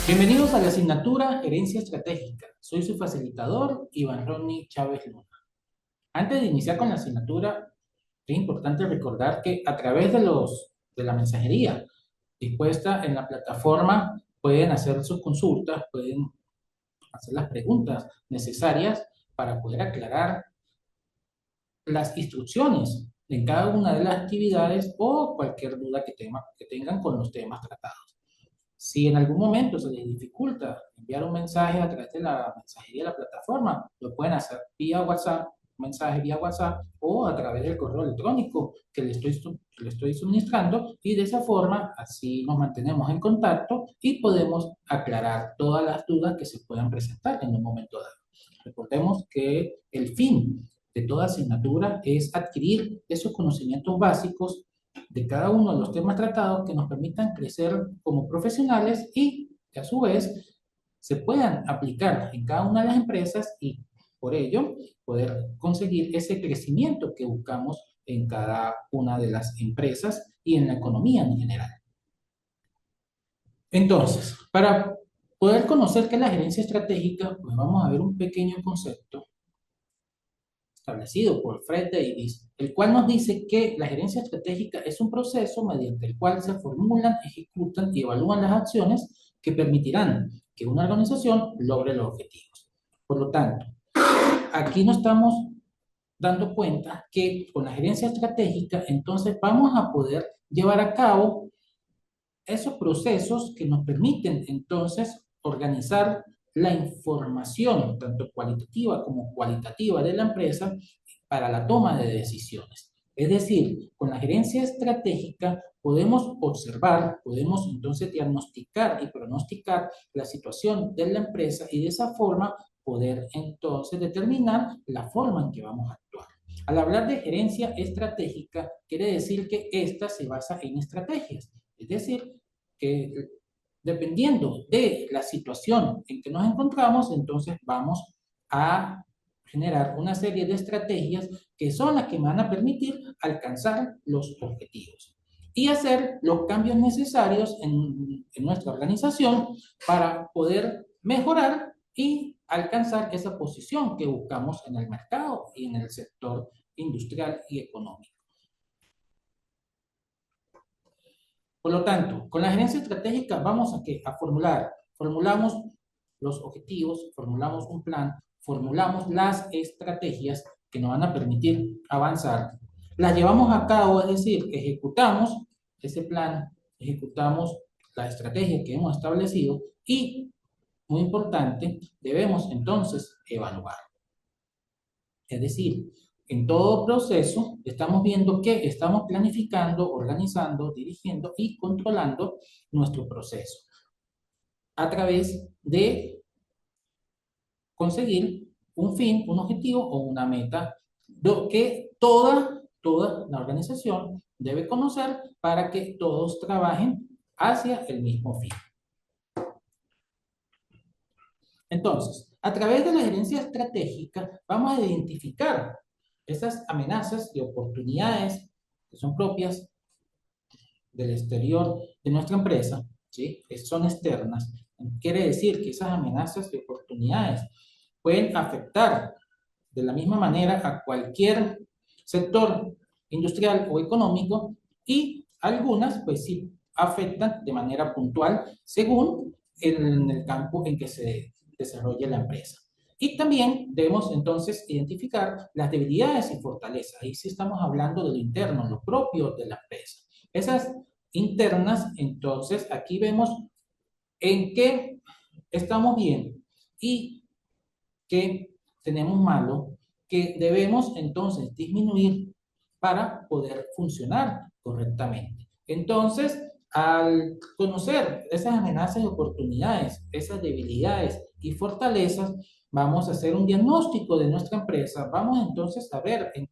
Bienvenidos a la asignatura Gerencia Estratégica. Soy su facilitador, Iván Rodney Chávez Luna. Antes de iniciar con la asignatura, es importante recordar que a través de la mensajería dispuesta en la plataforma pueden hacer sus consultas, pueden hacer las preguntas necesarias para poder aclarar las instrucciones en cada una de las actividades o cualquier duda que tengan con los temas tratados. Si en algún momento se les dificulta enviar un mensaje a través de la mensajería de la plataforma, lo pueden hacer vía WhatsApp, mensaje vía WhatsApp o a través del correo electrónico que le estoy suministrando, y de esa forma así nos mantenemos en contacto y podemos aclarar todas las dudas que se puedan presentar en un momento dado. Recordemos que el fin de toda asignatura es adquirir esos conocimientos básicos de cada uno de los temas tratados que nos permitan crecer como profesionales y que a su vez se puedan aplicar en cada una de las empresas y por ello poder conseguir ese crecimiento que buscamos en cada una de las empresas y en la economía en general. Entonces, para poder conocer qué es la gerencia estratégica, pues vamos a ver un pequeño concepto establecido por Fred Davis, el cual nos dice que la gerencia estratégica es un proceso mediante el cual se formulan, ejecutan y evalúan las acciones que permitirán que una organización logre los objetivos. Por lo tanto, aquí nos estamos dando cuenta que con la gerencia estratégica, entonces vamos a poder llevar a cabo esos procesos que nos permiten entonces organizar la información, tanto cualitativa como cualitativa de la empresa, para la toma de decisiones. Es decir, con la gerencia estratégica podemos observar, podemos entonces diagnosticar y pronosticar la situación de la empresa y de esa forma poder entonces determinar la forma en que vamos a actuar. Al hablar de gerencia estratégica, quiere decir que esta se basa en estrategias, es decir, que dependiendo de la situación en que nos encontramos, entonces vamos a generar una serie de estrategias que son las que me van a permitir alcanzar los objetivos y hacer los cambios necesarios en nuestra organización para poder mejorar y alcanzar esa posición que buscamos en el mercado y en el sector industrial y económico. Por lo tanto, con la gerencia estratégica vamos a, ¿qué? A formular. Formulamos los objetivos, formulamos un plan, formulamos las estrategias que nos van a permitir avanzar. Las llevamos a cabo, es decir, ejecutamos ese plan, ejecutamos la estrategia que hemos establecido y, muy importante, debemos entonces evaluar. Es decir, en todo proceso estamos viendo que estamos planificando, organizando, dirigiendo y controlando nuestro proceso a través de conseguir un fin, un objetivo o una meta que toda la organización debe conocer para que todos trabajen hacia el mismo fin. Entonces, a través de la gerencia estratégica vamos a identificar esas amenazas y oportunidades que son propias del exterior de nuestra empresa, ¿sí? Que son externas. Quiere decir que esas amenazas y oportunidades pueden afectar de la misma manera a cualquier sector industrial o económico, y algunas pues sí afectan de manera puntual según el campo en que se desarrolla la empresa. Y también debemos entonces identificar las debilidades y fortalezas. Ahí sí estamos hablando de lo interno, lo propio de la empresa. Esas internas, entonces aquí vemos en qué estamos bien y qué tenemos malo, que debemos entonces disminuir para poder funcionar correctamente. Entonces, al conocer esas amenazas y oportunidades, esas debilidades y fortalezas, vamos a hacer un diagnóstico de nuestra empresa, vamos entonces a ver en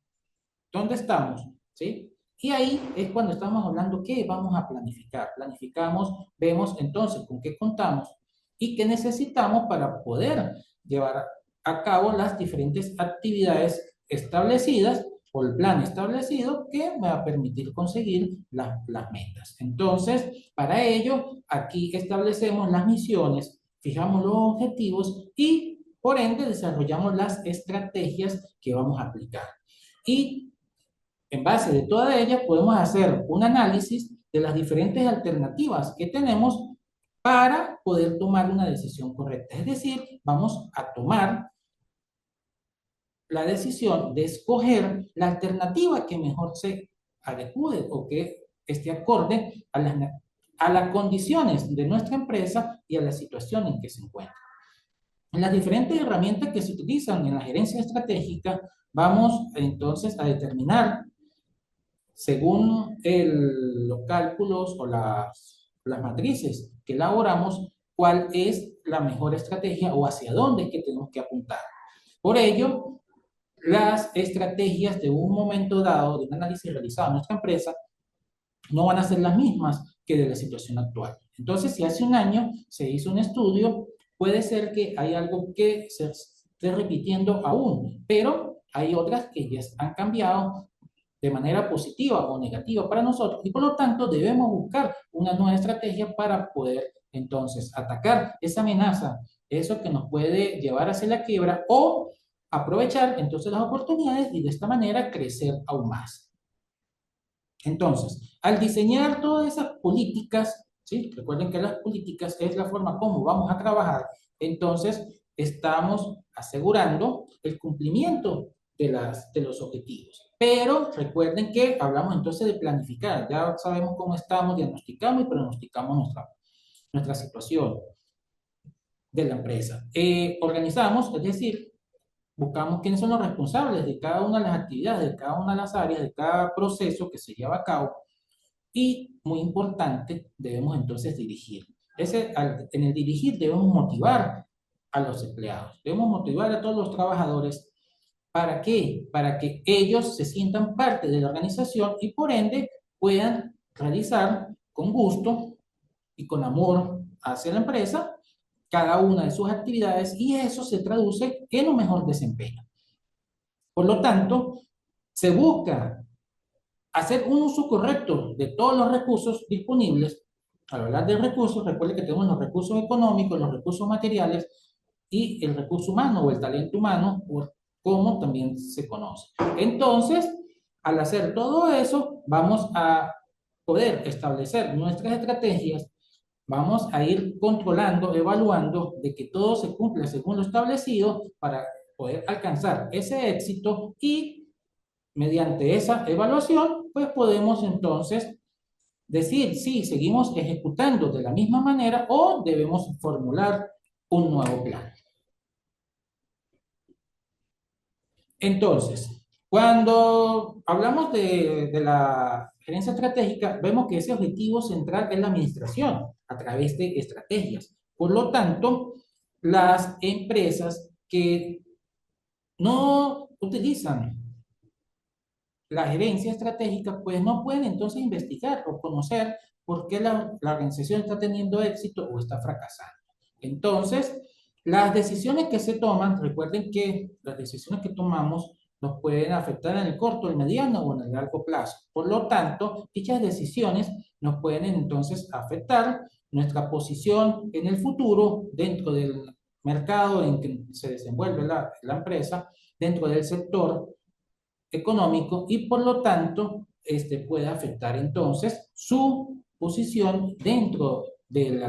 dónde estamos, ¿sí? Y ahí es cuando estamos hablando que vamos a planificar. Planificamos, vemos entonces con qué contamos y qué necesitamos para poder llevar a cabo las diferentes actividades establecidas o el plan establecido que me va a permitir conseguir las metas. Entonces, para ello, aquí establecemos las misiones, fijamos los objetivos y, por ende, desarrollamos las estrategias que vamos a aplicar. Y en base de toda ella, podemos hacer un análisis de las diferentes alternativas que tenemos para poder tomar una decisión correcta. Es decir, vamos a tomar la decisión de escoger la alternativa que mejor se adecue o que esté acorde a las condiciones de nuestra empresa y a la situación en que se encuentra. En las diferentes herramientas que se utilizan en la gerencia estratégica, vamos entonces a determinar, según los cálculos o las matrices que elaboramos, cuál es la mejor estrategia o hacia dónde es que tenemos que apuntar. Por ello, las estrategias de un momento dado, de un análisis realizado en nuestra empresa, no van a ser las mismas que de la situación actual. Entonces, si hace un año se hizo un estudio, puede ser que hay algo que se esté repitiendo aún, pero hay otras que ya han cambiado de manera positiva o negativa para nosotros y por lo tanto debemos buscar una nueva estrategia para poder entonces atacar esa amenaza, eso que nos puede llevar hacia la quiebra o aprovechar entonces las oportunidades y de esta manera crecer aún más. Entonces, al diseñar todas esas políticas, ¿sí? Recuerden que las políticas es la forma como vamos a trabajar, entonces estamos asegurando el cumplimiento de los objetivos. Pero recuerden que hablamos entonces de planificar, ya sabemos cómo estamos, diagnosticamos y pronosticamos nuestra situación de la empresa. Organizamos, es decir, buscamos quiénes son los responsables de cada una de las actividades, de cada una de las áreas, de cada proceso que se lleva a cabo. Y, muy importante, debemos entonces dirigir. En el dirigir debemos motivar a los empleados, debemos motivar a todos los trabajadores. ¿Para qué? Para que ellos se sientan parte de la organización y por ende puedan realizar con gusto y con amor hacia la empresa cada una de sus actividades y eso se traduce en un mejor desempeño. Por lo tanto, se busca hacer un uso correcto de todos los recursos disponibles. Al hablar de recursos, recuerde que tenemos los recursos económicos, los recursos materiales y el recurso humano o el talento humano, como también se conoce. Entonces, al hacer todo eso, vamos a poder establecer nuestras estrategias, vamos a ir controlando, evaluando de que todo se cumpla según lo establecido para poder alcanzar ese éxito y mediante esa evaluación, pues podemos entonces decir si seguimos ejecutando de la misma manera o debemos formular un nuevo plan. Entonces, cuando hablamos de la gerencia estratégica, vemos que ese objetivo central es la administración a través de estrategias. Por lo tanto, las empresas que no utilizan la gerencia estratégica, pues no pueden entonces investigar o conocer por qué la organización está teniendo éxito o está fracasando. Entonces, las decisiones que se toman, recuerden que las decisiones que tomamos nos pueden afectar en el corto, el mediano o en el largo plazo. Por lo tanto, dichas decisiones nos pueden entonces afectar nuestra posición en el futuro dentro del mercado en que se desenvuelve la empresa, dentro del sector económico y por lo tanto puede afectar entonces su posición dentro del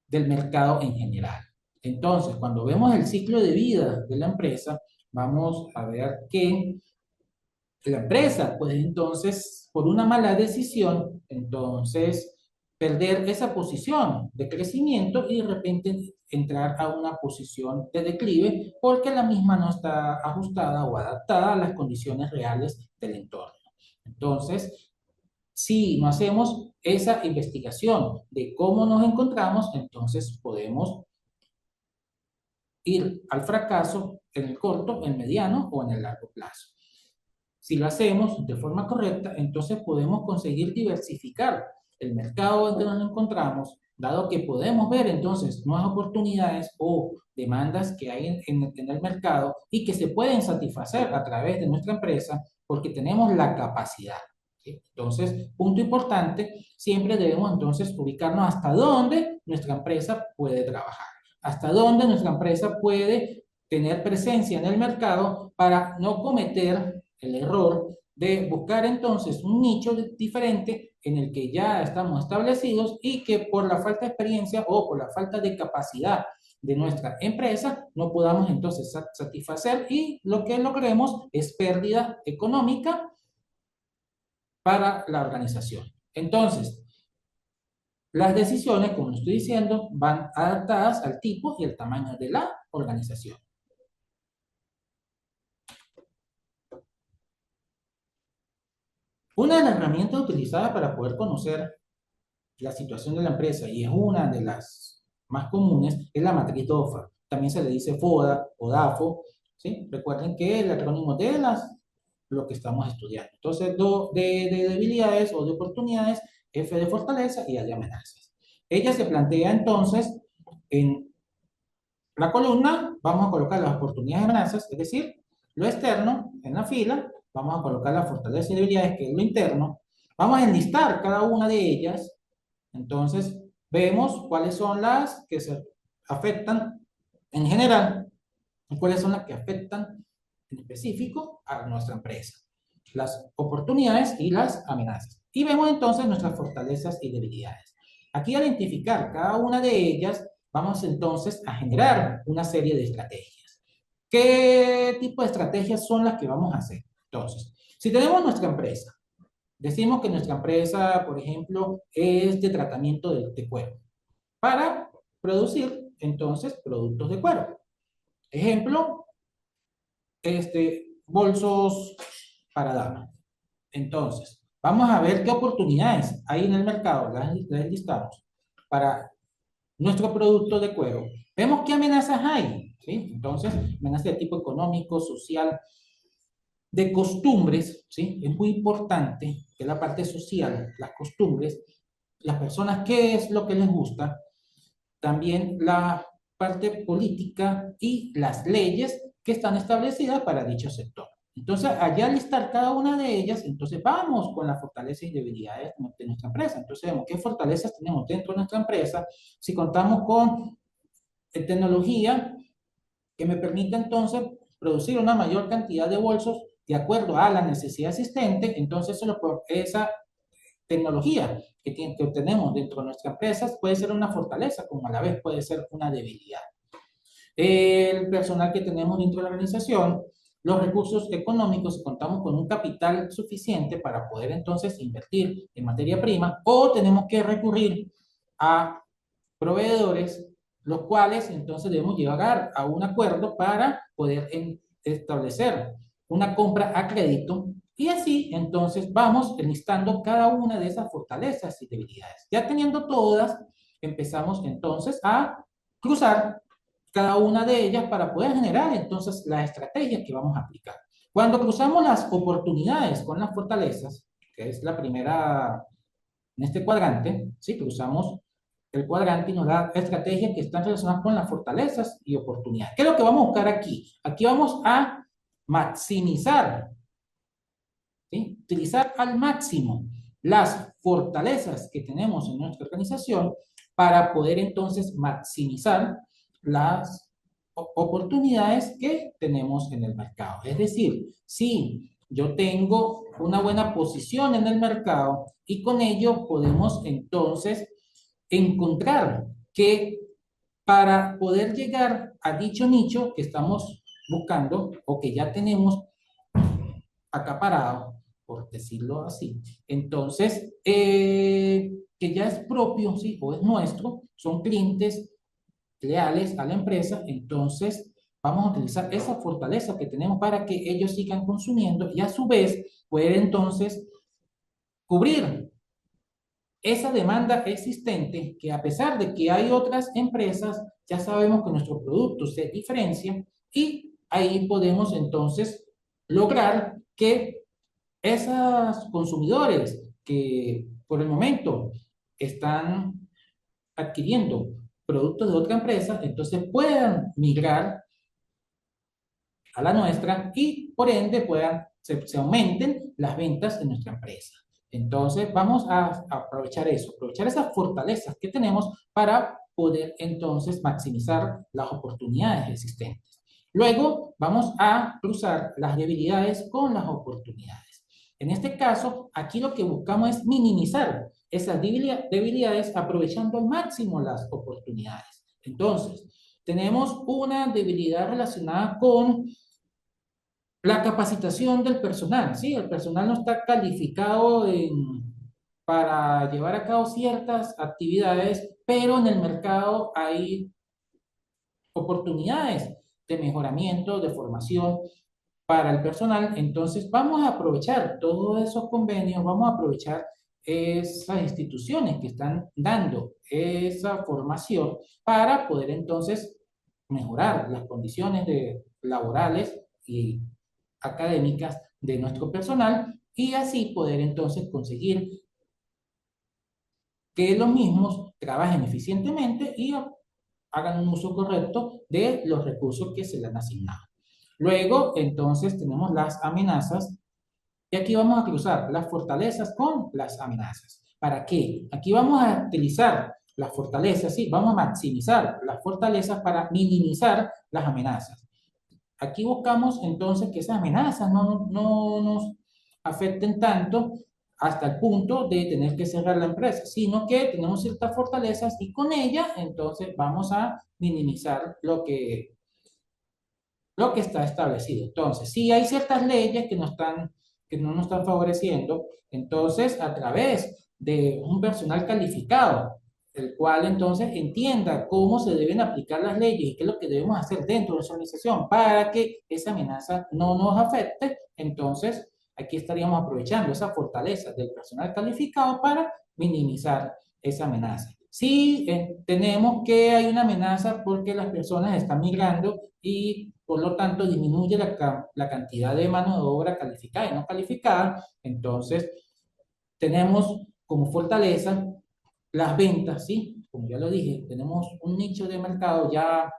mercado en general. Entonces, cuando vemos el ciclo de vida de la empresa, vamos a ver que la empresa puede entonces, por una mala decisión, entonces perder esa posición de crecimiento y de repente entrar a una posición de declive porque la misma no está ajustada o adaptada a las condiciones reales del entorno. Entonces, si no hacemos esa investigación de cómo nos encontramos, entonces podemos ir al fracaso en el corto, en el mediano o en el largo plazo. Si lo hacemos de forma correcta, entonces podemos conseguir diversificar el mercado donde nos encontramos, dado que podemos ver entonces nuevas oportunidades o demandas que hay en el mercado y que se pueden satisfacer a través de nuestra empresa porque tenemos la capacidad. ¿Sí? Entonces, punto importante, siempre debemos entonces ubicarnos hasta dónde nuestra empresa puede trabajar, hasta dónde nuestra empresa puede tener presencia en el mercado para no cometer el error de buscar entonces un nicho diferente en el que ya estamos establecidos y que por la falta de experiencia o por la falta de capacidad de nuestra empresa no podamos entonces satisfacer y lo que logremos es pérdida económica para la organización. Entonces, las decisiones, como estoy diciendo, van adaptadas al tipo y el tamaño de la organización. Una de las herramientas utilizadas para poder conocer la situación de la empresa, y es una de las más comunes, es la matriz DOFA. También se le dice FODA o DAFO, ¿sí? Recuerden que el acrónimo de lo que estamos estudiando. Entonces, de debilidades o de oportunidades, F de fortaleza y A de amenazas. Ella se plantea entonces en la columna, vamos a colocar las oportunidades y amenazas, es decir, lo externo en la fila, vamos a colocar las fortalezas y debilidades, que es lo interno. Vamos a enlistar cada una de ellas. Entonces, vemos cuáles son las que se afectan en general y cuáles son las que afectan en específico a nuestra empresa. Las oportunidades y las amenazas. Y vemos entonces nuestras fortalezas y debilidades. Aquí, al identificar cada una de ellas, vamos entonces a generar una serie de estrategias. ¿Qué tipo de estrategias son las que vamos a hacer? Entonces, si tenemos nuestra empresa, decimos que nuestra empresa, por ejemplo, es de tratamiento de cuero para producir entonces productos de cuero. Ejemplo, bolsos para damas. Entonces, vamos a ver qué oportunidades hay en el mercado, las listamos, para nuestro producto de cuero. Vemos qué amenazas hay, ¿sí? Entonces, amenazas de tipo económico, social, de costumbres, ¿sí? Es muy importante que la parte social, las costumbres, las personas, qué es lo que les gusta, también la parte política y las leyes que están establecidas para dicho sector. Entonces, allá al listar cada una de ellas, entonces vamos con las fortalezas y debilidades de nuestra empresa. Entonces, vemos qué fortalezas tenemos dentro de nuestra empresa, si contamos con tecnología que me permite entonces producir una mayor cantidad de bolsos de acuerdo a la necesidad existente, entonces esa tecnología que obtenemos dentro de nuestra empresa puede ser una fortaleza, como a la vez puede ser una debilidad. El personal que tenemos dentro de la organización, los recursos económicos, si contamos con un capital suficiente para poder entonces invertir en materia prima, o tenemos que recurrir a proveedores, los cuales entonces debemos llegar a un acuerdo para poder establecer una compra a crédito y así entonces vamos enlistando cada una de esas fortalezas y debilidades. Ya teniendo todas, empezamos entonces a cruzar cada una de ellas para poder generar entonces la estrategia que vamos a aplicar. Cuando cruzamos las oportunidades con las fortalezas, que es la primera en este cuadrante, ¿sí? Cruzamos el cuadrante y nos da estrategias que están relacionadas con las fortalezas y oportunidades. ¿Qué es lo que vamos a buscar aquí? Aquí vamos a maximizar, ¿sí? Utilizar al máximo las fortalezas que tenemos en nuestra organización para poder entonces maximizar las oportunidades que tenemos en el mercado. Es decir, si yo tengo una buena posición en el mercado y con ello podemos entonces encontrar que para poder llegar a dicho nicho que estamos buscando o que ya tenemos acaparado, por decirlo así, entonces, que ya es propio, ¿sí? O es nuestro, son clientes leales a la empresa, entonces vamos a utilizar esa fortaleza que tenemos para que ellos sigan consumiendo y a su vez poder entonces cubrir esa demanda existente que a pesar de que hay otras empresas, ya sabemos que nuestro producto se diferencia y ahí podemos entonces lograr que esos consumidores que por el momento están adquiriendo productos de otra empresa, entonces puedan migrar a la nuestra y por ende se aumenten las ventas de nuestra empresa. Entonces vamos a aprovechar eso, aprovechar esas fortalezas que tenemos para poder entonces maximizar las oportunidades existentes. Luego vamos a cruzar las debilidades con las oportunidades. En este caso, aquí lo que buscamos es minimizar esas debilidades aprovechando al máximo las oportunidades. Entonces, tenemos una debilidad relacionada con la capacitación del personal, ¿sí? El personal no está calificado para llevar a cabo ciertas actividades, pero en el mercado hay oportunidades de mejoramiento, de formación para el personal. Entonces, vamos a aprovechar todos esos convenios, vamos a aprovechar esas instituciones que están dando esa formación para poder entonces mejorar las condiciones laborales y académicas de nuestro personal y así poder entonces conseguir que los mismos trabajen eficientemente y hagan un uso correcto de los recursos que se les han asignado. Luego, entonces, tenemos las amenazas y aquí vamos a cruzar las fortalezas con las amenazas. ¿Para qué? Aquí vamos a utilizar las fortalezas, ¿sí? Vamos a maximizar las fortalezas para minimizar las amenazas. Aquí buscamos entonces que esas amenazas no nos afecten tanto hasta el punto de tener que cerrar la empresa, sino que tenemos ciertas fortalezas y con ellas entonces vamos a minimizar lo que está establecido. Entonces, si hay ciertas leyes que no nos están favoreciendo, entonces a través de un personal calificado, el cual entonces entienda cómo se deben aplicar las leyes y qué es lo que debemos hacer dentro de nuestra organización para que esa amenaza no nos afecte, entonces aquí estaríamos aprovechando esa fortaleza del personal calificado para minimizar esa amenaza. Si tenemos que hay una amenaza porque las personas están migrando y por lo tanto disminuye la cantidad de mano de obra calificada y no calificada, entonces tenemos como fortaleza las ventas, ¿sí? Como ya lo dije, tenemos un nicho de mercado ya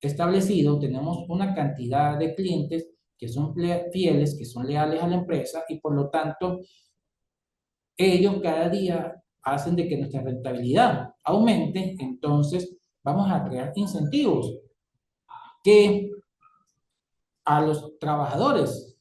establecido, tenemos una cantidad de clientes que son fieles, que son leales a la empresa y por lo tanto ellos cada día hacen de que nuestra rentabilidad aumente, entonces vamos a crear incentivos que a los trabajadores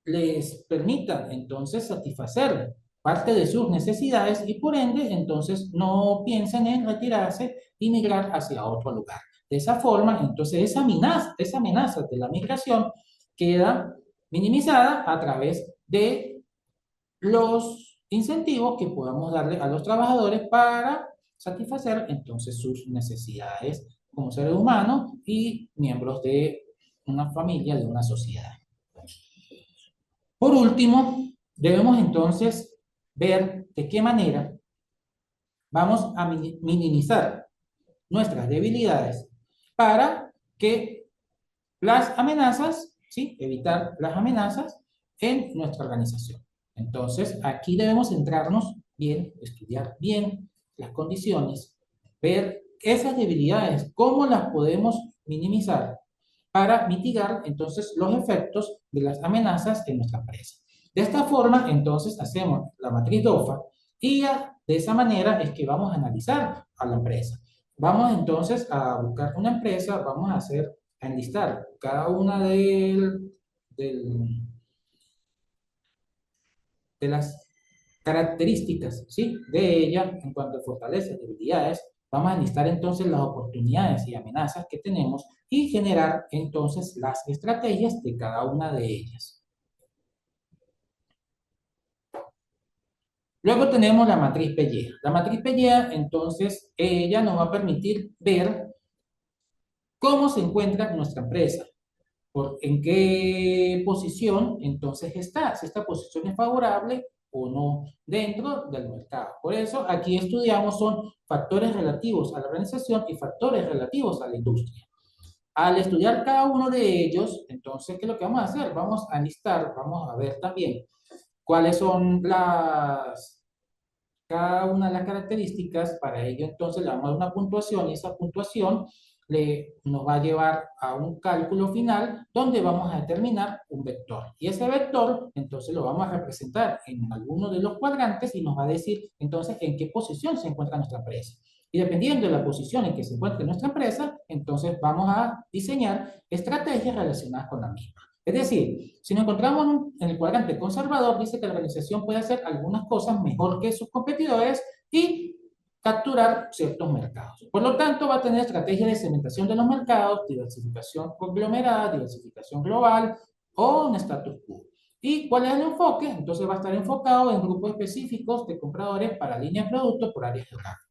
les permitan entonces satisfacer parte de sus necesidades y por ende entonces no piensen en retirarse y migrar hacia otro lugar. De esa forma, entonces esa amenaza de la migración queda minimizada a través de los incentivos que podamos darle a los trabajadores para satisfacer entonces sus necesidades como seres humanos y miembros de una familia, de una sociedad. Por último, debemos entonces ver de qué manera vamos a minimizar nuestras debilidades para que las amenazas, ¿sí? Evitar las amenazas en nuestra organización. Entonces, aquí debemos centrarnos bien, estudiar bien las condiciones, ver esas debilidades, cómo las podemos minimizar para mitigar entonces los efectos de las amenazas en nuestra empresa. De esta forma, entonces, hacemos la matriz DOFA y de esa manera es que vamos a analizar a la empresa. Vamos entonces a buscar una empresa, vamos a enlistar cada una de las características, ¿sí? De ella en cuanto a fortalezas, debilidades. Vamos a enlistar entonces las oportunidades y amenazas que tenemos y generar entonces las estrategias de cada una de ellas. Luego tenemos la matriz Pellea. La matriz Pellea, entonces, ella nos va a permitir ver cómo se encuentra nuestra empresa, en qué posición entonces está, si esta posición es favorable o no dentro del mercado. Por eso aquí estudiamos son factores relativos a la organización y factores relativos a la industria. Al estudiar cada uno de ellos, entonces, ¿qué es lo que vamos a hacer? Vamos a listar, vamos a ver también cuáles son las cada una de las características. Para ello, entonces, le vamos a dar una puntuación y esa puntuación nos va a llevar a un cálculo final donde vamos a determinar un vector. Y ese vector, entonces, lo vamos a representar en alguno de los cuadrantes y nos va a decir, entonces, en qué posición se encuentra nuestra empresa. Y dependiendo de la posición en que se encuentre nuestra empresa, entonces vamos a diseñar estrategias relacionadas con la misma. Es decir, si nos encontramos en el cuadrante conservador, dice que la organización puede hacer algunas cosas mejor que sus competidores y capturar ciertos mercados. Por lo tanto, va a tener estrategias de segmentación de los mercados, diversificación conglomerada, diversificación global o un status quo. ¿Y cuál es el enfoque? Entonces va a estar enfocado en grupos específicos de compradores para líneas de productos por áreas geográficas.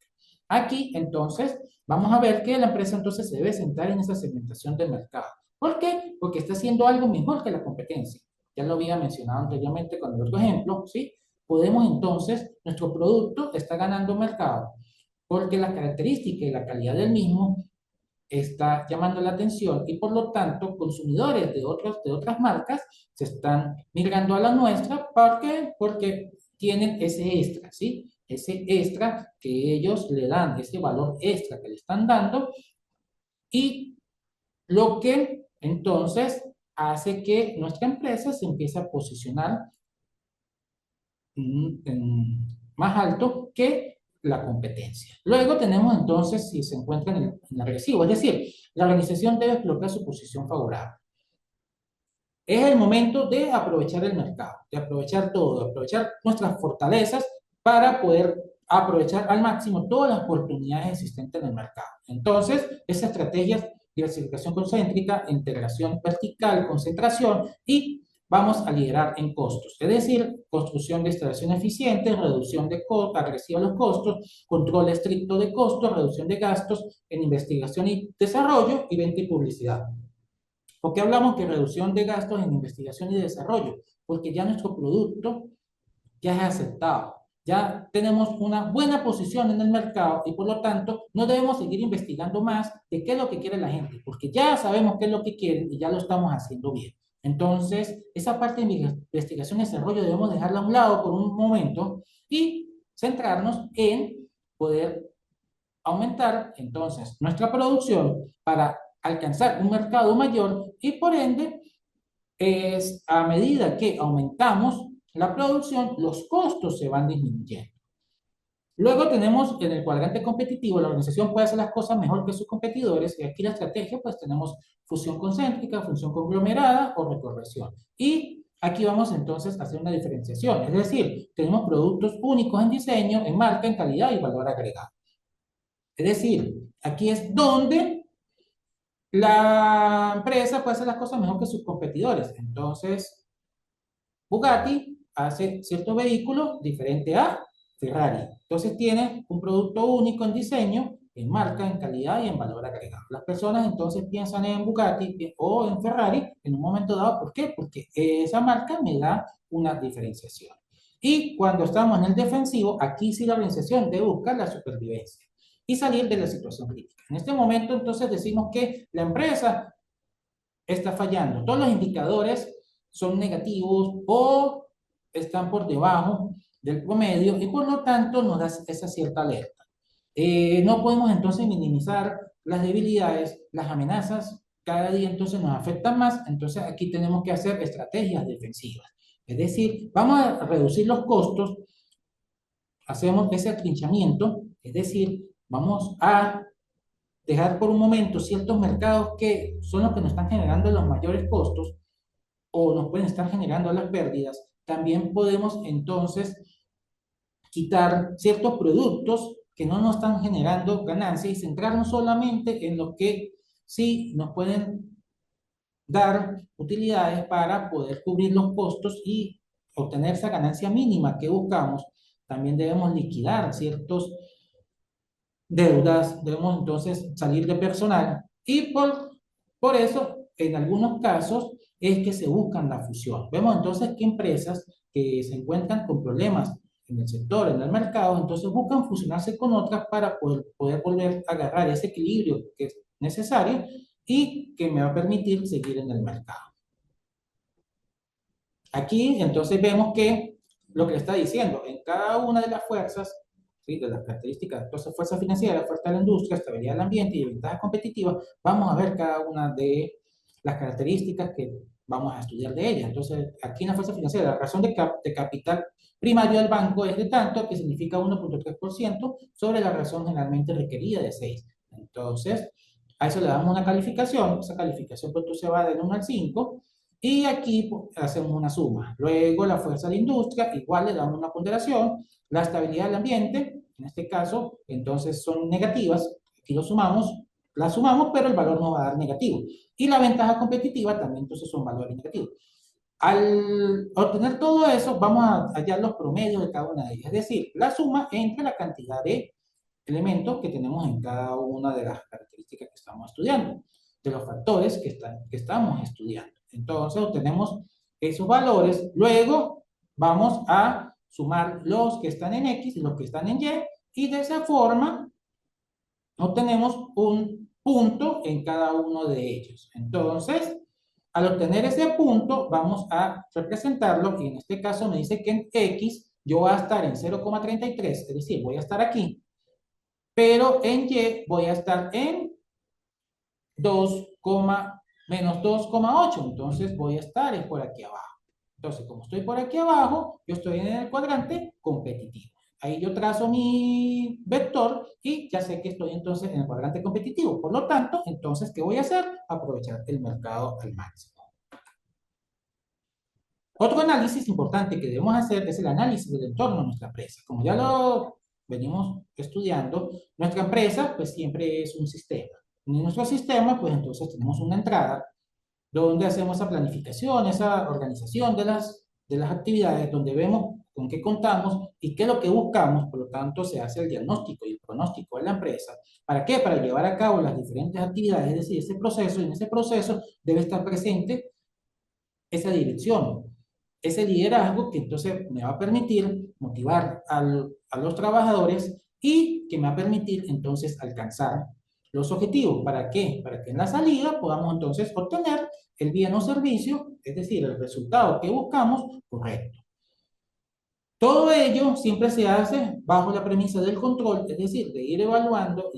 Aquí, entonces, vamos a ver que la empresa entonces se debe centrar en esa segmentación del mercado. ¿Por qué? Porque está haciendo algo mejor que la competencia. Ya lo había mencionado anteriormente con el otro ejemplo, ¿sí? Podemos entonces, nuestro producto está ganando mercado porque las características y la calidad del mismo está llamando la atención y por lo tanto consumidores de otras marcas se están migrando a la nuestra. ¿Por qué? Porque tienen ese extra, ¿sí? Ese extra que ellos le dan, ese valor extra que le están dando y lo que entonces hace que nuestra empresa se empiece a posicionar más alto que la competencia. Luego tenemos entonces si se encuentra en el agresivo, es decir, la organización debe explotar su posición favorable. Es el momento de aprovechar el mercado, de aprovechar todo, de aprovechar nuestras fortalezas para poder aprovechar al máximo todas las oportunidades existentes en el mercado. Entonces, esa estrategia, diversificación concéntrica, integración vertical, concentración y vamos a liderar en costos, es decir, construcción de instalaciones eficientes, reducción de costos, agresiva a los costos, control estricto de costos, reducción de gastos en investigación y desarrollo y venta y publicidad. ¿Por qué hablamos que reducción de gastos en investigación y desarrollo? Porque ya nuestro producto ya es aceptado, ya tenemos una buena posición en el mercado y por lo tanto no debemos seguir investigando más de qué es lo que quiere la gente, porque ya sabemos qué es lo que quieren y ya lo estamos haciendo bien. Entonces, esa parte de investigación y desarrollo debemos dejarla a un lado por un momento y centrarnos en poder aumentar entonces nuestra producción para alcanzar un mercado mayor y por ende es a medida que aumentamos la producción, los costos se van disminuyendo. Luego tenemos en el cuadrante competitivo, la organización puede hacer las cosas mejor que sus competidores y aquí la estrategia pues tenemos fusión concéntrica, función conglomerada o recorrección. Y aquí vamos entonces a hacer una diferenciación, es decir, tenemos productos únicos en diseño, en marca, en calidad y valor agregado. Es decir, aquí es donde la empresa puede hacer las cosas mejor que sus competidores. Entonces, Bugatti hace cierto vehículo diferente a Ferrari. Entonces tiene un producto único en diseño, en marca, en calidad y en valor agregado. Las personas entonces piensan en Bugatti o en Ferrari en un momento dado. ¿Por qué? Porque esa marca me da una diferenciación. Y cuando estamos en el defensivo, aquí sí la organización debe buscar la supervivencia y salir de la situación crítica. En este momento entonces decimos que la empresa está fallando. Todos los indicadores son negativos o están por debajo del promedio y por lo tanto nos da esa cierta alerta. No podemos entonces minimizar las debilidades, las amenazas, cada día entonces nos afectan más, entonces aquí tenemos que hacer estrategias defensivas. Es decir, vamos a reducir los costos, hacemos ese atrinchamiento, es decir, vamos a dejar por un momento ciertos mercados que son los que nos están generando los mayores costos o nos pueden estar generando las pérdidas. También podemos entonces quitar ciertos productos que no nos están generando ganancias y centrarnos solamente en lo que sí nos pueden dar utilidades para poder cubrir los costos y obtener esa ganancia mínima que buscamos. También debemos liquidar ciertos deudas, debemos entonces salir de personal y por eso en algunos casos es que se buscan la fusión. Vemos entonces que empresas que se encuentran con problemas en el sector, en el mercado, entonces buscan fusionarse con otras para poder volver a agarrar ese equilibrio que es necesario y que me va a permitir seguir en el mercado. Aquí entonces vemos que lo que está diciendo, en cada una de las fuerzas ¿sí? De las características, entonces, fuerza financiera, fuerza de la industria, estabilidad del ambiente y ventajas competitivas, vamos a ver cada una de las características que vamos a estudiar de ellas. Entonces, aquí en la fuerza financiera, la razón de capital primario del banco es de tanto, que significa 1,3% sobre la razón generalmente requerida de 6. Entonces, a eso le damos una calificación, esa calificación pues, se va del 1 al 5, y aquí pues, hacemos una suma. Luego, la fuerza de la industria, igual le damos una ponderación, la estabilidad del ambiente, en este caso, entonces son negativas, aquí lo sumamos, la sumamos, pero el valor nos va a dar negativo. Y la ventaja competitiva también, entonces, son valores negativos. Al obtener todo eso, vamos a hallar los promedios de cada una de ellas, es decir, la suma entre la cantidad de elementos que tenemos en cada una de las características que estamos estudiando, de los factores que estamos estudiando. Entonces, obtenemos esos valores, luego vamos a sumar los que están en X y los que están en Y de esa forma obtenemos un punto en cada uno de ellos. Entonces, al obtener ese punto, vamos a representarlo, y en este caso me dice que en X yo voy a estar en 0,33, es decir, voy a estar aquí, pero en Y voy a estar en 2, menos 2,8, entonces voy a estar por aquí abajo. Entonces, como estoy por aquí abajo, yo estoy en el cuadrante competitivo. Ahí yo trazo mi vector y ya sé que estoy entonces en el cuadrante competitivo. Por lo tanto, entonces, ¿qué voy a hacer? Aprovechar el mercado al máximo. Otro análisis importante que debemos hacer es el análisis del entorno de nuestra empresa. Como ya lo venimos estudiando, nuestra empresa pues siempre es un sistema. En nuestro sistema pues entonces tenemos una entrada donde hacemos esa planificación, esa organización de las actividades, donde vemos con qué contamos y qué es lo que buscamos. Por lo tanto, se hace el diagnóstico y el pronóstico de la empresa. ¿Para qué? Para llevar a cabo las diferentes actividades, es decir, ese proceso, y en ese proceso debe estar presente esa dirección, ese liderazgo que entonces me va a permitir motivar a los trabajadores y que me va a permitir entonces alcanzar los objetivos. ¿Para qué? Para que en la salida podamos entonces obtener el bien o servicio, es decir, el resultado que buscamos, correcto. Todo ello siempre se hace bajo la premisa del control, es decir, de ir evaluando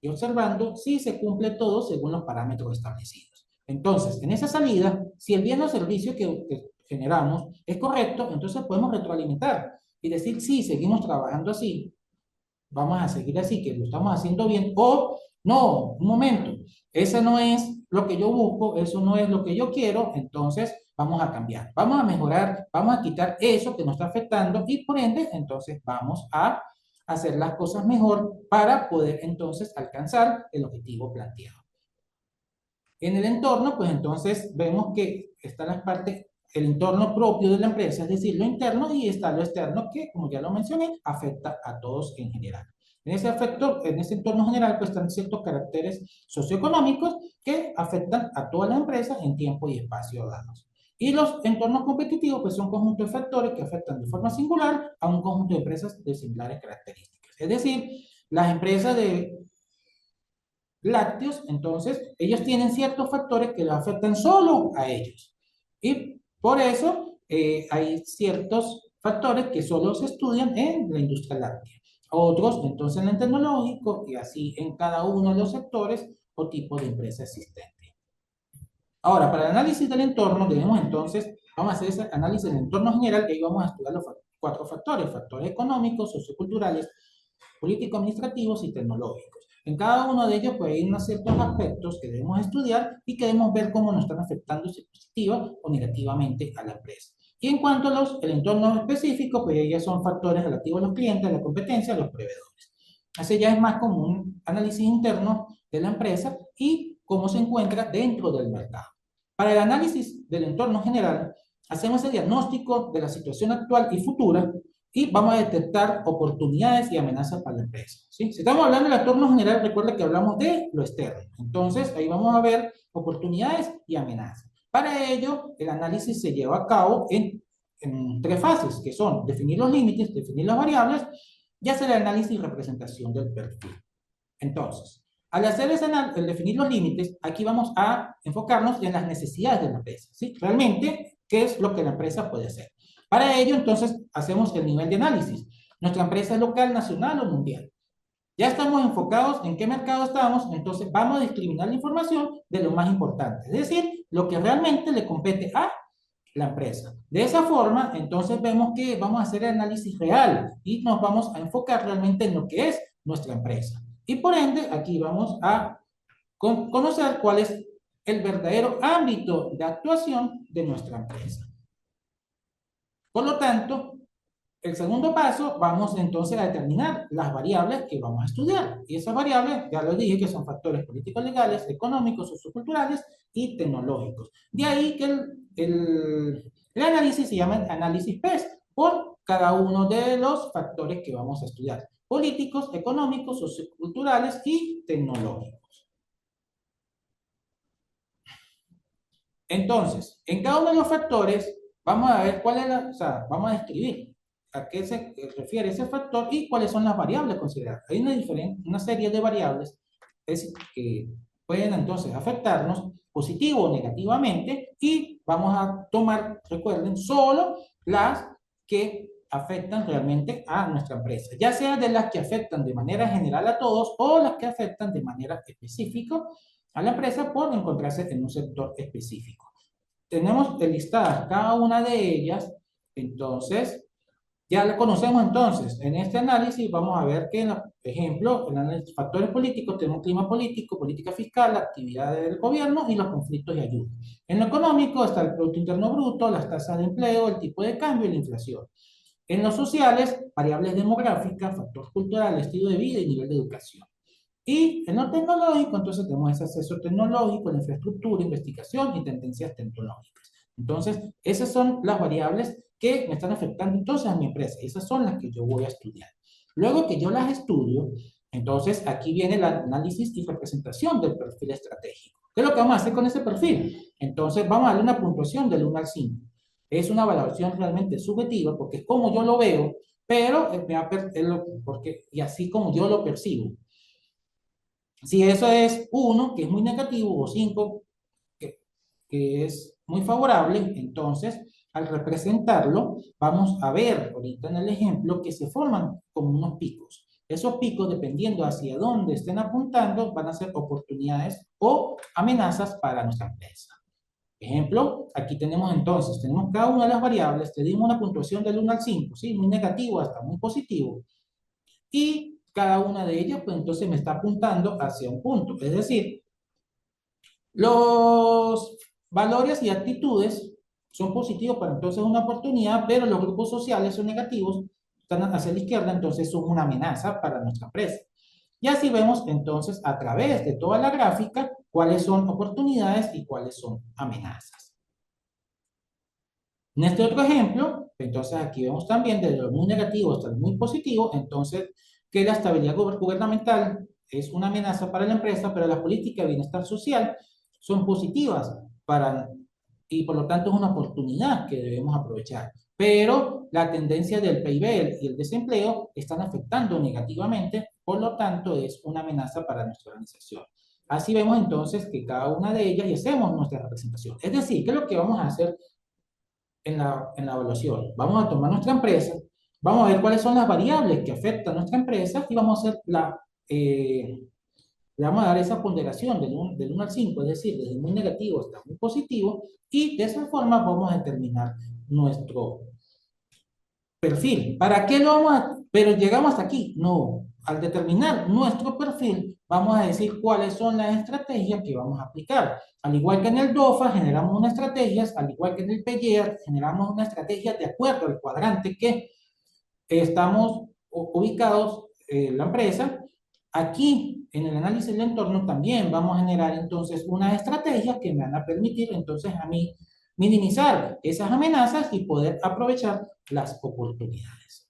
y observando si se cumple todo según los parámetros establecidos. Entonces, en esa salida, si el bien o servicio que generamos es correcto, entonces podemos retroalimentar y decir, sí, seguimos trabajando así, vamos a seguir así, que lo estamos haciendo bien, o no, un momento, ese no es lo que yo busco, eso no es lo que yo quiero, entonces vamos a cambiar, vamos a mejorar, vamos a quitar eso que nos está afectando y por ende, entonces vamos a hacer las cosas mejor para poder entonces alcanzar el objetivo planteado. En el entorno, pues entonces vemos que están las partes, el entorno propio de la empresa, es decir, lo interno, y está lo externo que, como ya lo mencioné, afecta a todos en general. En ese entorno general, pues están ciertos caracteres socioeconómicos que afectan a toda la empresa en tiempo y espacio dados. Y los entornos competitivos, pues son conjuntos de factores que afectan de forma singular a un conjunto de empresas de similares características. Es decir, las empresas de lácteos, entonces, ellos tienen ciertos factores que los afectan solo a ellos. Y por eso hay ciertos factores que solo se estudian en la industria láctea. Otros, entonces, en el tecnológico y así en cada uno de los sectores o tipos de empresa existente. Ahora, para el análisis del entorno, debemos entonces, vamos a hacer ese análisis del entorno general, que ahí vamos a estudiar los cuatro factores económicos, socioculturales, político-administrativos y tecnológicos. En cada uno de ellos pues, hay unos ciertos aspectos que debemos estudiar y que debemos ver cómo nos están afectando si positiva o negativamente a la empresa. Y en cuanto a el entorno específico, pues ellos son factores relativos a los clientes, a la competencia, a los proveedores. Ese ya es más como un análisis interno de la empresa y cómo se encuentra dentro del mercado. Para el análisis del entorno general, hacemos el diagnóstico de la situación actual y futura y vamos a detectar oportunidades y amenazas para la empresa. ¿Sí? Si estamos hablando del entorno general, recuerda que hablamos de lo externo. Entonces, ahí vamos a ver oportunidades y amenazas. Para ello, el análisis se lleva a cabo en tres fases, que son definir los límites, definir las variables y hacer el análisis y representación del perfil. Entonces, al hacer el definir los límites, aquí vamos a enfocarnos en las necesidades de la empresa. ¿Sí? Realmente, ¿qué es lo que la empresa puede hacer? Para ello, entonces, hacemos el nivel de análisis. Nuestra empresa es local, nacional o mundial. Ya estamos enfocados en qué mercado estamos, entonces vamos a discriminar la información de lo más importante, es decir, lo que realmente le compete a la empresa. De esa forma, entonces vemos que vamos a hacer el análisis real y nos vamos a enfocar realmente en lo que es nuestra empresa. Y por ende, aquí vamos a conocer cuál es el verdadero ámbito de actuación de nuestra empresa. Por lo tanto, el segundo paso, vamos entonces a determinar las variables que vamos a estudiar. Y esas variables, ya lo dije, que son factores políticos legales, económicos, socioculturales y tecnológicos. De ahí que el análisis se llama análisis PES, por cada uno de los factores que vamos a estudiar. Políticos, económicos, socioculturales y tecnológicos. Entonces, en cada uno de los factores, vamos a ver cuál es la, o sea, vamos a describir a qué se refiere ese factor y cuáles son las variables consideradas. Hay una serie de variables que pueden entonces afectarnos positivo o negativamente y vamos a tomar, recuerden, solo las que afectan realmente a nuestra empresa, ya sea de las que afectan de manera general a todos o las que afectan de manera específica a la empresa por encontrarse en un sector específico. Tenemos listadas cada una de ellas, entonces ya la conocemos entonces. En este análisis vamos a ver que, por ejemplo, en los factores políticos tenemos clima político, política fiscal, la actividad del gobierno y los conflictos y ayuda. En lo económico está el Producto Interno Bruto, las tasas de empleo, el tipo de cambio y la inflación. En los sociales, variables demográficas, factor cultural, estilo de vida y nivel de educación. Y en lo tecnológico, entonces tenemos ese acceso tecnológico, la infraestructura, investigación y tendencias tecnológicas. Entonces, esas son las variables que me están afectando entonces a mi empresa. Esas son las que yo voy a estudiar. Luego que yo las estudio, entonces aquí viene el análisis y representación del perfil estratégico. ¿Qué es lo que vamos a hacer con ese perfil? Entonces, vamos a darle una puntuación del 1 al 5. Es una valoración realmente subjetiva porque es como yo lo veo, pero porque, y así como yo lo percibo. Si eso es 1, que es muy negativo, o 5, que es muy favorable, entonces al representarlo, vamos a ver ahorita en el ejemplo que se forman como unos picos. Esos picos, dependiendo hacia dónde estén apuntando, van a ser oportunidades o amenazas para nuestra empresa. Ejemplo, aquí tenemos entonces, tenemos cada una de las variables, te dimos una puntuación del 1 al 5, ¿sí? Muy negativo hasta muy positivo. Y cada una de ellas, pues entonces me está apuntando hacia un punto. Es decir, los valores y actitudes son positivos para entonces una oportunidad, pero los grupos sociales son negativos, están hacia la izquierda, entonces son una amenaza para nuestra empresa. Y así vemos entonces a través de toda la gráfica cuáles son oportunidades y cuáles son amenazas. En este otro ejemplo, entonces aquí vemos también desde lo muy negativo hasta lo muy positivo, entonces que la estabilidad gubernamental es una amenaza para la empresa, pero las políticas de bienestar social son positivas y por lo tanto es una oportunidad que debemos aprovechar. Pero la tendencia del PIB y el desempleo están afectando negativamente, por lo tanto es una amenaza para nuestra organización. Así vemos entonces que cada una de ellas y hacemos nuestra representación. Es decir, ¿qué es lo que vamos a hacer en la evaluación? Vamos a tomar nuestra empresa, vamos a ver cuáles son las variables que afectan a nuestra empresa y vamos a hacer le vamos a dar esa ponderación del 1 al 5, es decir, desde muy negativo hasta muy positivo, y de esa forma vamos a determinar nuestro perfil. ¿Para qué lo vamos a...? Pero llegamos hasta aquí. No, al determinar nuestro perfil, vamos a decir cuáles son las estrategias que vamos a aplicar. Al igual que en el DOFA, generamos unas estrategias, al igual que en el PYER, generamos una estrategia de acuerdo al cuadrante que estamos ubicados en la empresa. Aquí, en el análisis del entorno, también vamos a generar entonces unas estrategias que me van a permitir entonces a mí minimizar esas amenazas y poder aprovechar las oportunidades.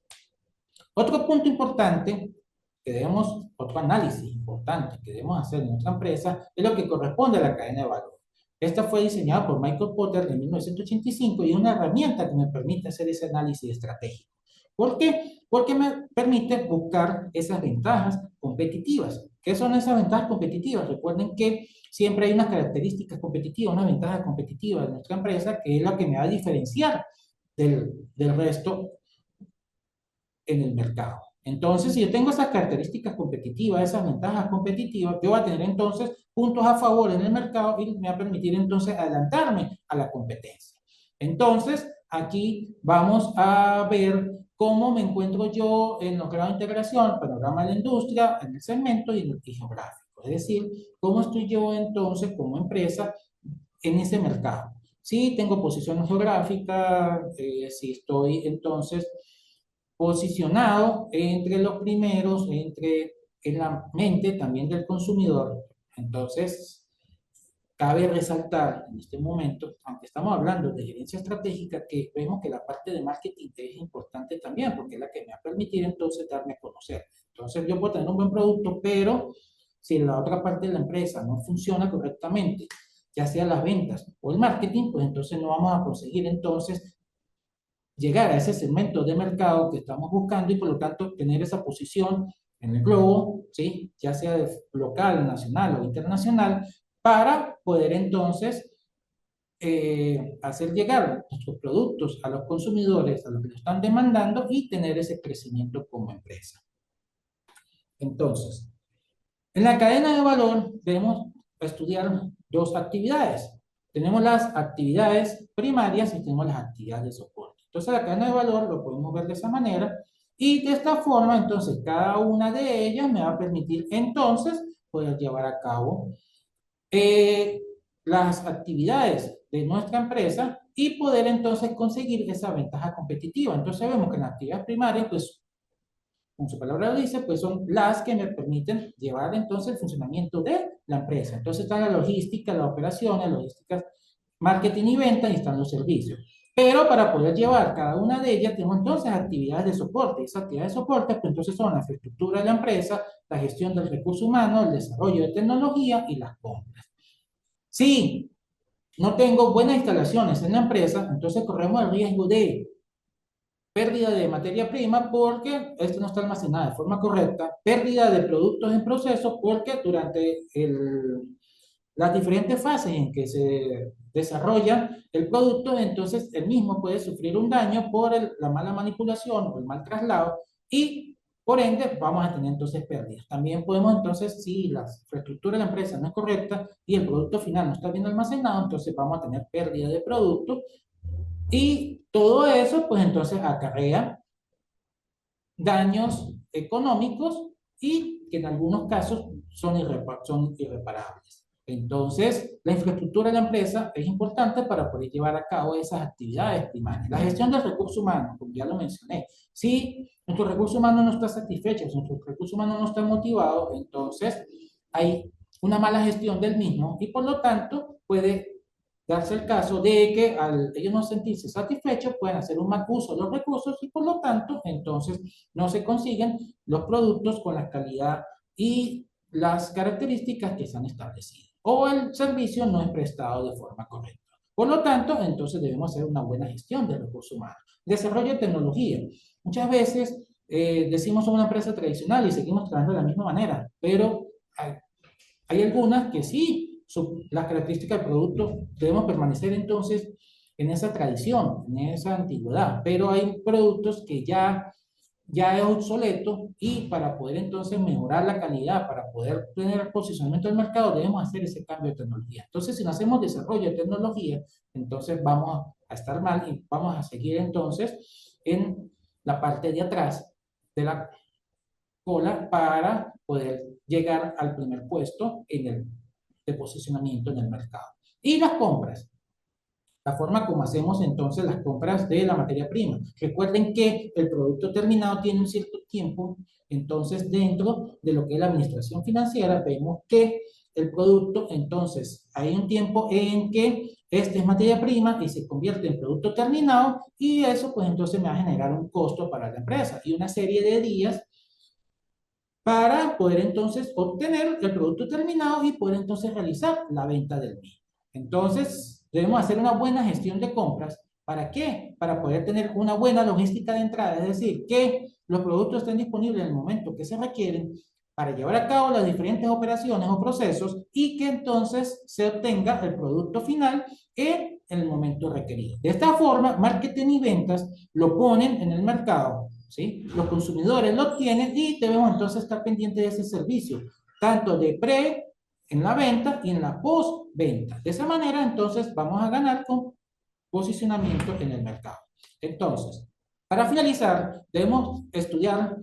Otro punto importante otro análisis importante que debemos hacer en nuestra empresa es lo que corresponde a la cadena de valor. Esta fue diseñada por Michael Porter en 1985 y es una herramienta que me permite hacer ese análisis estratégico. ¿Por qué? Porque me permite buscar esas ventajas competitivas. ¿Qué son esas ventajas competitivas? Recuerden que siempre hay unas características competitivas, una ventaja competitiva de nuestra empresa que es la que me va a diferenciar del resto en el mercado. Entonces, si yo tengo esas características competitivas, esas ventajas competitivas, yo voy a tener entonces puntos a favor en el mercado y me va a permitir entonces adelantarme a la competencia. Entonces, aquí vamos a ver cómo me encuentro yo en los grados de integración, panorama de la industria, en el segmento y en el geográfico. Es decir, cómo estoy yo entonces como empresa en ese mercado. Si tengo posición geográfica, si estoy entonces posicionado entre los primeros, en la mente también del consumidor. Entonces, cabe resaltar en este momento, aunque estamos hablando de gerencia estratégica, que vemos que la parte de marketing es importante también, porque es la que me va a permitir entonces darme a conocer. Entonces, yo puedo tener un buen producto, pero si la otra parte de la empresa no funciona correctamente, ya sea las ventas o el marketing, pues entonces no vamos a conseguir entonces llegar a ese segmento de mercado que estamos buscando y por lo tanto tener esa posición en el globo, ¿sí? Ya sea de local, nacional o internacional, para poder entonces hacer llegar nuestros productos a los consumidores, a los que lo están demandando y tener ese crecimiento como empresa. Entonces, en la cadena de valor debemos estudiar dos actividades. Tenemos las actividades primarias y tenemos las actividades de soporte. Entonces, la cadena de valor lo podemos ver de esa manera y de esta forma, entonces, cada una de ellas me va a permitir entonces poder llevar a cabo las actividades de nuestra empresa y poder entonces conseguir esa ventaja competitiva. Entonces, vemos que en las actividades primarias, pues como su palabra lo dice, pues son las que me permiten llevar entonces el funcionamiento de la empresa. Entonces está la logística, la operación, la logística, marketing y venta y están los servicios. Pero para poder llevar cada una de ellas, tengo entonces actividades de soporte. Y esas actividades de soporte, pues entonces son la infraestructura de la empresa, la gestión del recurso humano, el desarrollo de tecnología y las compras. Si no tengo buenas instalaciones en la empresa, entonces corremos el riesgo de pérdida de materia prima porque esto no está almacenado de forma correcta, pérdida de productos en proceso porque durante las diferentes fases en que se desarrolla el producto, entonces el mismo puede sufrir un daño por la mala manipulación o el mal traslado y por ende vamos a tener entonces pérdidas. También podemos entonces, si la infraestructura de la empresa no es correcta y el producto final no está bien almacenado, entonces vamos a tener pérdida de producto y todo eso, pues entonces acarrea daños económicos y que en algunos casos son irreparables. Entonces, la infraestructura de la empresa es importante para poder llevar a cabo esas actividades primarias. La gestión del recurso humano, como ya lo mencioné, si nuestro recurso humano no está satisfecho, si nuestro recurso humano no está motivado, entonces hay una mala gestión del mismo y por lo tanto puede darse el caso de que al ellos no sentirse satisfechos pueden hacer un mal uso de los recursos y por lo tanto entonces no se consiguen los productos con la calidad y las características que se han establecido o el servicio no es prestado de forma correcta. Por lo tanto, entonces debemos hacer una buena gestión de recursos humanos. Desarrollo de tecnología. Muchas veces decimos somos una empresa tradicional y seguimos trabajando de la misma manera, pero hay algunas que sí, las características del producto debemos permanecer entonces en esa tradición, en esa antigüedad, pero hay productos que ya es obsoleto y para poder entonces mejorar la calidad, para poder tener posicionamiento del mercado, debemos hacer ese cambio de tecnología. Entonces, si no hacemos desarrollo de tecnología, entonces vamos a estar mal y vamos a seguir entonces en la parte de atrás de la cola para poder llegar al primer puesto en el de posicionamiento en el mercado. Y las compras, la forma como hacemos entonces las compras de la materia prima. Recuerden que el producto terminado tiene un cierto tiempo, entonces dentro de lo que es la administración financiera vemos que el producto, entonces hay un tiempo en que este es materia prima y se convierte en producto terminado y eso pues entonces me va a generar un costo para la empresa y una serie de días para poder entonces obtener el producto terminado y poder entonces realizar la venta del mismo. Entonces, debemos hacer una buena gestión de compras. ¿Para qué? Para poder tener una buena logística de entrada, es decir, que los productos estén disponibles en el momento que se requieren para llevar a cabo las diferentes operaciones o procesos y que entonces se obtenga el producto final en el momento requerido. De esta forma, marketing y ventas lo ponen en el mercado, ¿sí? Los consumidores lo tienen y debemos entonces estar pendientes de ese servicio, tanto de pre, en la venta y en la post-venta. De esa manera, entonces, vamos a ganar con posicionamiento en el mercado. Entonces, para finalizar, debemos estudiar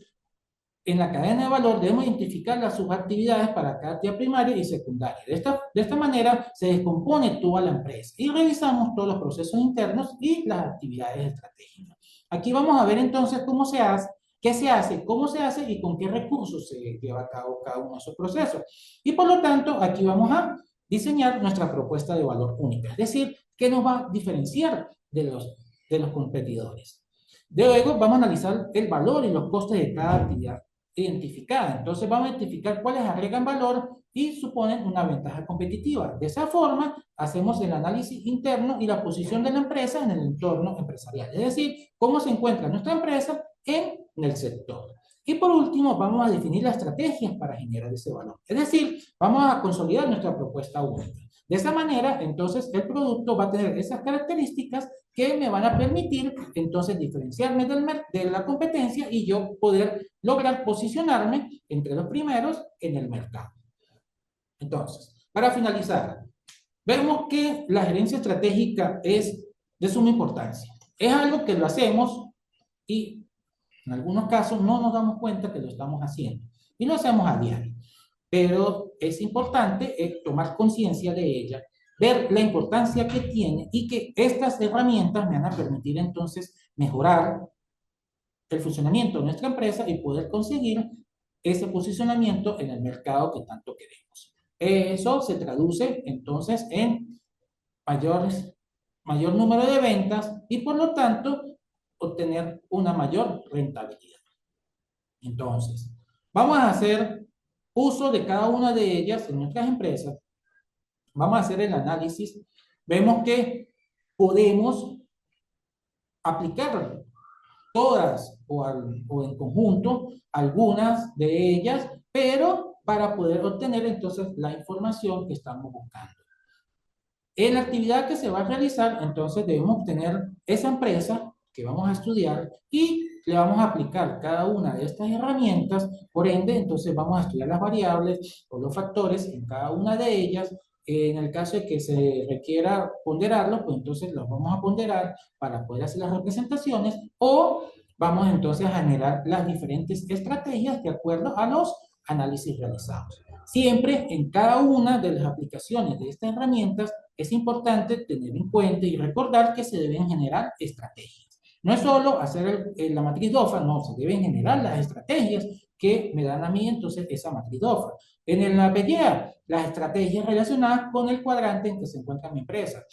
en la cadena de valor, debemos identificar las subactividades para cada actividad primaria y secundaria. De esta manera se descompone toda la empresa y revisamos todos los procesos internos y las actividades estratégicas. Aquí vamos a ver entonces cómo se hace, qué se hace, cómo se hace y con qué recursos se lleva a cabo cada uno de esos procesos. Y por lo tanto, aquí vamos a diseñar nuestra propuesta de valor única, es decir, qué nos va a diferenciar de los competidores. Luego vamos a analizar el valor y los costes de cada actividad identificada. Entonces vamos a identificar cuáles agregan valor y suponen una ventaja competitiva. De esa forma, hacemos el análisis interno y la posición de la empresa en el entorno empresarial. Es decir, cómo se encuentra nuestra empresa en el sector. Y por último, vamos a definir las estrategias para generar ese valor. Es decir, vamos a consolidar nuestra propuesta única. De esa manera, entonces, el producto va a tener esas características que me van a permitir, entonces, diferenciarme de la competencia y yo poder lograr posicionarme entre los primeros en el mercado. Entonces, para finalizar, vemos que la gerencia estratégica es de suma importancia. Es algo que lo hacemos y en algunos casos no nos damos cuenta que lo estamos haciendo. Y lo hacemos a diario. Pero es importante tomar conciencia de ella, ver la importancia que tiene y que estas herramientas me van a permitir entonces mejorar el funcionamiento de nuestra empresa y poder conseguir ese posicionamiento en el mercado que tanto queremos. Eso se traduce entonces en mayor número de ventas y por lo tanto obtener una mayor rentabilidad. Entonces, vamos a hacer uso de cada una de ellas en nuestras empresas. Vamos a hacer el análisis. Vemos que podemos aplicar todas o en conjunto algunas de ellas, pero para poder obtener entonces la información que estamos buscando. En la actividad que se va a realizar, entonces debemos obtener esa empresa que vamos a estudiar y le vamos a aplicar cada una de estas herramientas. Por ende, entonces vamos a estudiar las variables o los factores en cada una de ellas. En el caso de que se requiera ponderarlos, pues entonces los vamos a ponderar para poder hacer las representaciones o vamos entonces a generar las diferentes estrategias de acuerdo a los análisis realizados. Siempre en cada una de las aplicaciones de estas herramientas es importante tener en cuenta y recordar que se deben generar estrategias. No es solo hacer la matriz DOFA, no, se deben generar las estrategias que me dan a mí entonces esa matriz DOFA. En la PGA, las estrategias relacionadas con el cuadrante en que se encuentra mi empresa.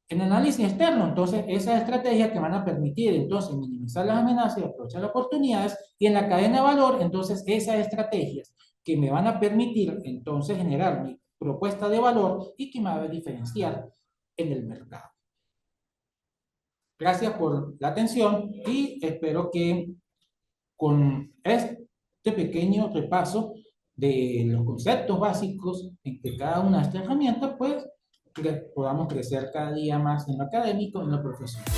En el análisis externo, entonces, esas estrategias que van a permitir, entonces, minimizar las amenazas y aprovechar las oportunidades. Y en la cadena de valor, entonces, esas estrategias que me van a permitir, entonces, generar mi propuesta de valor y que me va a diferenciar en el mercado. Gracias por la atención y espero que con este pequeño repaso de los conceptos básicos en que cada una de estas herramientas, pues, podamos crecer cada día más en lo académico y en lo profesional.